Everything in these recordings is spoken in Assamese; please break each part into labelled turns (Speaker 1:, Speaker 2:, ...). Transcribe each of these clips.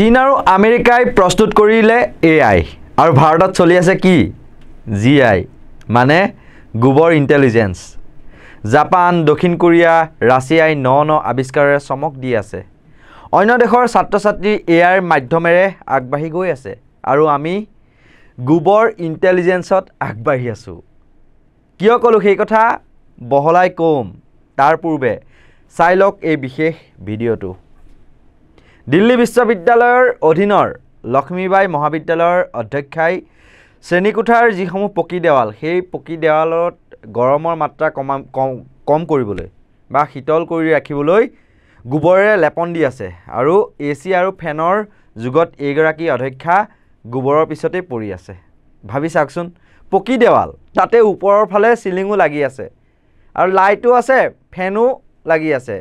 Speaker 1: চীন আৰু আমেৰিকাই প্ৰস্তুত কৰিলে AI আৰু ভাৰতত চলি আছে কি GI মানে গোবৰ ইন্টেলিজেন্স জাপান দক্ষিণ কোৰিয়া ৰাছিয়াই ন আৱিষ্কাৰেৰে চমক দি আছে অন্য দেশৰ ছাত্ৰ-ছাত্ৰী AI মাধ্যমেৰে আগবাঢ়ি গৈ আছে আৰু আমি গোবৰ ইন্টেলিজেন্সত আগবাঢ়ি আছো কিয় কলো সেই কথা বহলাই কম তাৰ পূৰ্বে চাই লওক এই বিশেষ ভিডিঅটো দিল্লী বিশ্ববিদ্যালয়ৰ অধীনৰ লক্ষ্মীবাই মহাবিদ্যালয়ৰ অধ্যক্ষাই শ্ৰেণীকোঠাৰ যিসমূহ পকি দেৱাল সেই পকি দেৱালত গৰমৰ মাত্ৰা কম কৰিবলৈ বা শীতল কৰি ৰাখিবলৈ গোবৰেৰে লেপন দি আছে আৰু AC আৰু ফেনৰ যুগত এইগৰাকী অধ্যক্ষা গোবৰৰ পিছতে পৰি আছে ভাবি চাওকচোন পকি দেৱাল তাতে ওপৰৰ ফালে সিলিংও লাগি আছে আৰু লাইটো আছে ফেনো লাগি আছে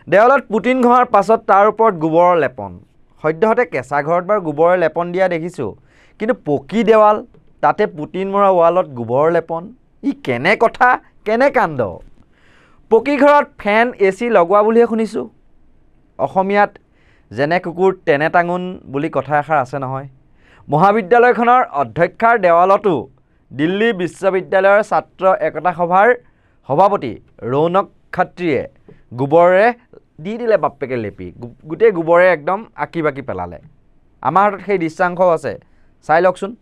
Speaker 1: দেৱালত পুটিন ঘৰ পাছত তাৰ ওপৰত গোবৰৰ লেপন সদ্যহতে কেঁচা ঘৰত বাৰ গোবৰৰ লেপন দিয়া দেখিছো কিন্তু পকি দেৱাল তাতে পুটিন মৰা ৱালত গোবৰৰ লেপন ই কেনে কথা কেনে কাণ্ড পকি ঘৰত ফেন AC লগোৱা বুলিহে শুনিছো অসমীয়াত যেনে কুকুৰ তেনে টাঙুন বুলি কথা এষাৰ আছে নহয় মহাবিদ্যালয়খনৰ অধ্যক্ষাৰ দেৱালতো দিল্লী বিশ্ববিদ্যালয়ৰ ছাত্ৰ একতা সভাৰ সভাপতি ৰৌনক খাত্ৰীয়ে গোবৰেৰে দি দিলে বাপেকে লেপি গুটে গোবৰে একদম আকি বাকি পেলালে আমাৰ হাতত সেই দৃশ্যাংশ আছে চাই লওকচোন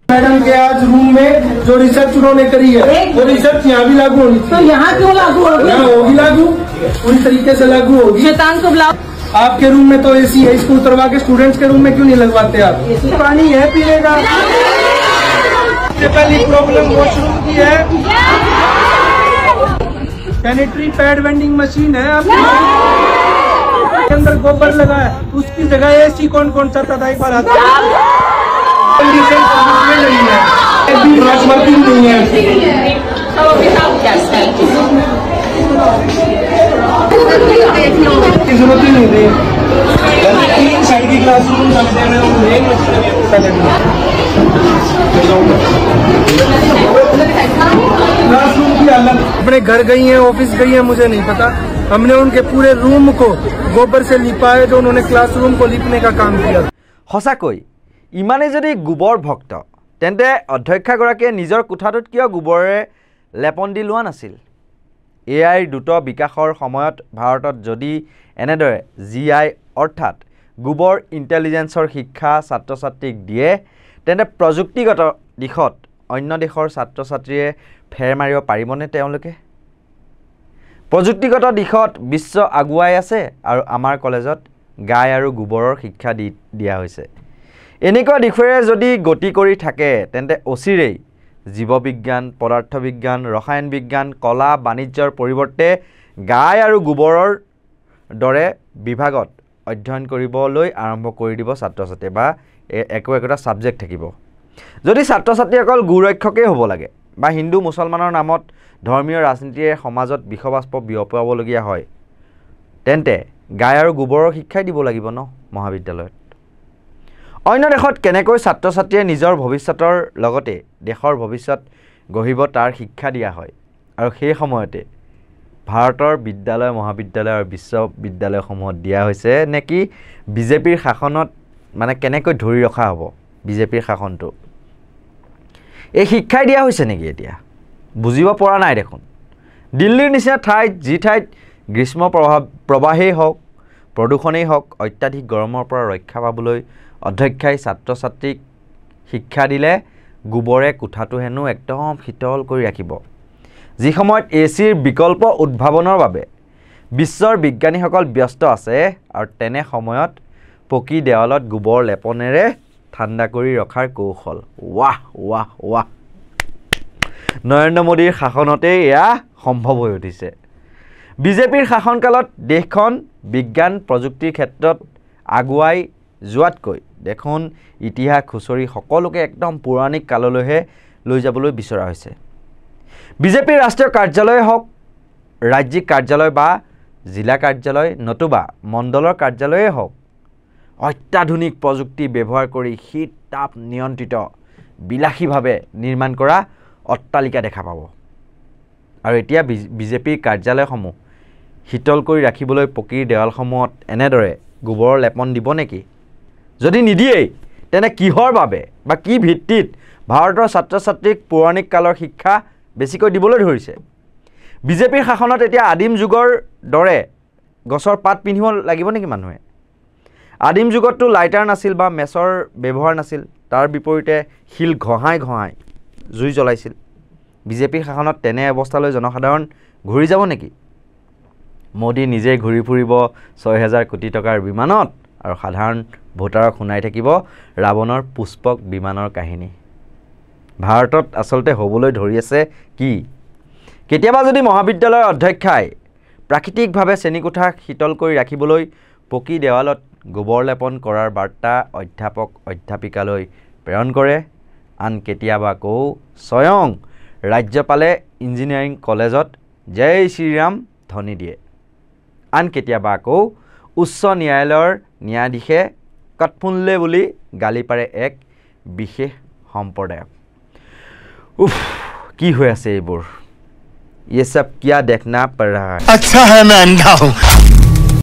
Speaker 2: मैडम के आज रूम में जो रिसर्च उन्होंने करी है वो रिसर्च यहाँ भी लागू होनी
Speaker 3: तो यहाँ क्यों लागू होगी
Speaker 2: यहाँ होगी लागू पूरी तरीके से लागू होगी
Speaker 3: शैतान को बुलाओ
Speaker 2: आपके रूम में तो AC है इसको उतरवा के स्टूडेंट्स के रूम में क्यों नहीं लगवाते आप पानी है पीने का सबसे पहली प्रॉब्लम वॉशरूम की है सैनिटरी पैड वेंडिंग मशीन है आपके अंदर गोबर लगा है उसकी जगह AC कौन सा तदाई पर आता है नहीं है नहीं है जरूरत ही नहीं है साइड की क्लासरूम की हालत अपने घर गई है ऑफिस गई है मुझे नहीं पता हमने उनके पूरे रूम को गोबर से लिपा है जो उन्होंने क्लासरूम को लिपने का काम किया
Speaker 1: সঁচাকৈ ইমানে যদি গোবৰ ভক্ত তেন্তে অধ্যক্ষগৰাকীয়ে নিজৰ কোঠাটোত কিয় গোবৰেৰে লেপন দি লোৱা নাছিল AI দ্ৰুত বিকাশৰ সময়ত ভাৰতত যদি এনেদৰে GI অৰ্থাৎ গোবৰ ইন্টেলিজেন্সৰ শিক্ষা ছাত্ৰ-ছাত্ৰীক দিয়ে তেন্তে প্ৰযুক্তিগত দিশত অন্য দেশৰ ছাত্ৰ-ছাত্ৰীয়ে ফেৰ মাৰিব পাৰিবনে তেওঁলোকে প্ৰযুক্তিগত দিশত বিশ্ব আগুৱাই আছে আৰু আমাৰ কলেজত গাই আৰু গোবৰৰ শিক্ষা দিয়া হৈছে এনেকুৱা দিশৰে যদি গতি কৰি থাকে তেন্তে অচিৰেই জীৱবিজ্ঞান পদাৰ্থ বিজ্ঞান ৰসায়ন বিজ্ঞান কলা বাণিজ্যৰ পৰিৱৰ্তে গাই আৰু গোবৰৰ দৰে বিভাগত অধ্যয়ন কৰিবলৈ আৰম্ভ কৰি দিব ছাত্ৰ-ছাত্ৰী বা একোটা সাবজেক্ট থাকিব যদি ছাত্ৰ-ছাত্ৰী অকল গুৰক্ষকেই হ'ব লাগে বা হিন্দু মুছলমানৰ নামত ধৰ্মীয় ৰাজনীতিৰে সমাজত বিখবাস্প বিয়পাবলগীয়া হয় তেন্তে গাই আৰু গোবৰৰ শিক্ষাই দিব লাগিব ন মহাবিদ্যালয়ত অন্য দেশত কেনেকৈ ছাত্ৰ-ছাত্ৰীয়ে নিজৰ ভৱিষ্যতৰ লগতে দেশৰ ভৱিষ্যত গঢ়িব তাৰ শিক্ষা দিয়া হয় আৰু সেই সময়তে ভাৰতৰ বিদ্যালয় মহাবিদ্যালয় আৰু বিশ্ববিদ্যালয়সমূহত দিয়া হৈছে নেকি বিজেপিৰ শাসনত মানে কেনেকৈ ধৰি ৰখা হ'ব বিজেপিৰ শাসনটো এই শিক্ষাই দিয়া হৈছে নেকি এতিয়া বুজিব পৰা নাই দেখোন দিল্লীৰ নিচিনা ঠাইত যি ঠাইত গ্ৰীষ্ম প্ৰবাহেই হওক প্ৰদূষণেই হওক অত্যাধিক গৰমৰ পৰা ৰক্ষা পাবলৈ অধ্যক্ষাই ছাত্ৰ-ছাত্ৰীক শিক্ষা দিলে গোবৰে কোঠাটো হেনো একদম শীতল কৰি ৰাখিব যি সময়ত ACৰ বিকল্প উদ্ভাৱনৰ বাবে বিশ্বৰ বিজ্ঞানীসকল ব্যস্ত আছে আৰু তেনে সময়ত পকি দেৱালত গোবৰ লেপনেৰে ঠাণ্ডা কৰি ৰখাৰ কৌশল ৱাহ ৱাহ ৱাহ নৰেন্দ্ৰ মোদীৰ শাসনতে এয়া সম্ভৱ হৈ উঠিছে বিজেপিৰ শাসনকালত দেশখন বিজ্ঞান প্ৰযুক্তিৰ ক্ষেত্ৰত আগুৱাই যোৱাতকৈ দেখোন ইতিহাস খুচৰি সকলোকে একদম পৌৰাণিক কাললৈহে লৈ যাবলৈ বিচৰা হৈছে বিজেপিৰ ৰাষ্ট্ৰীয় কাৰ্যালয় হওক ৰাজ্যিক কাৰ্যালয় বা জিলা কাৰ্যালয় নতুবা মণ্ডলৰ কাৰ্যালয়ে হওক অত্যাধুনিক প্ৰযুক্তি ব্যৱহাৰ কৰি শীত তাপ নিয়ন্ত্ৰিত বিলাসীভাৱে নিৰ্মাণ কৰা অট্টালিকা দেখা পাব আৰু এতিয়া বিজেপিৰ কাৰ্যালয়সমূহ শীতল কৰি ৰাখিবলৈ পকীৰ দেৱালসমূহত এনেদৰে গোবৰৰ লেপন দিব নেকি? যদি নিদিয়েই তেনে কিহৰ বাবে বা কি ভিত্তিত ভাৰতৰ ছাত্ৰ ছাত্ৰীক পৌৰাণিক কালৰ শিক্ষা বেছিকৈ দিবলৈ ধৰিছে? বিজেপিৰ শাসনত এতিয়া আদিম যুগৰ দৰে গছৰ পাত পিন্ধিব লাগিব নেকি মানুহে? আদিম যুগততো লাইটাৰ নাছিল বা মেচৰ ব্যৱহাৰ নাছিল, তাৰ বিপৰীতে শিল ঘঁহাই ঘঁহাই জুই জ্বলাইছিল। বিজেপিৰ শাসনত তেনে অৱস্থালৈ জনসাধাৰণ ঘূৰি যাব নেকি? মোদী নিজেই ঘূৰি ফুৰিব ৬,০০০ কোটি টকাৰ বিমানত আৰু সাধাৰণ ভোটাৰক শুনাই থাকিব ৰাৱণৰ পুষ্পক বিমানৰ কাহিনী। ভাৰতত আচলতে হ'বলৈ ধৰি আছে কি? কেতিয়াবা যদি মহাবিদ্যালয়ৰ অধ্যক্ষাই প্ৰাকৃতিকভাৱে শ্ৰেণীকোঠা শীতল কৰি ৰাখিবলৈ পকী দেৱালত গোবৰ লেপন কৰাৰ বাৰ্তা অধ্যাপক অধ্যাপিকালৈ প্ৰেৰণ কৰে, আন কেতিয়াবা আকৌ স্বয়ং ৰাজ্যপালে ইঞ্জিনিয়াৰিং কলেজত জয় শ্ৰীৰাম ধ্বনি দিয়ে, আন কেতিয়াবা আকৌ উচ্চ ন্যায়ালয়ৰ ন্যায়াধীশে কটফুনলে বুলি গালি পাৰে এক বিশেষ সম্প্ৰদায়ক। কি হৈ আছে এইবোৰ? ये सब क्या देखना पड़ रहा है?
Speaker 3: अच्छा है मैं अंधा हूँ।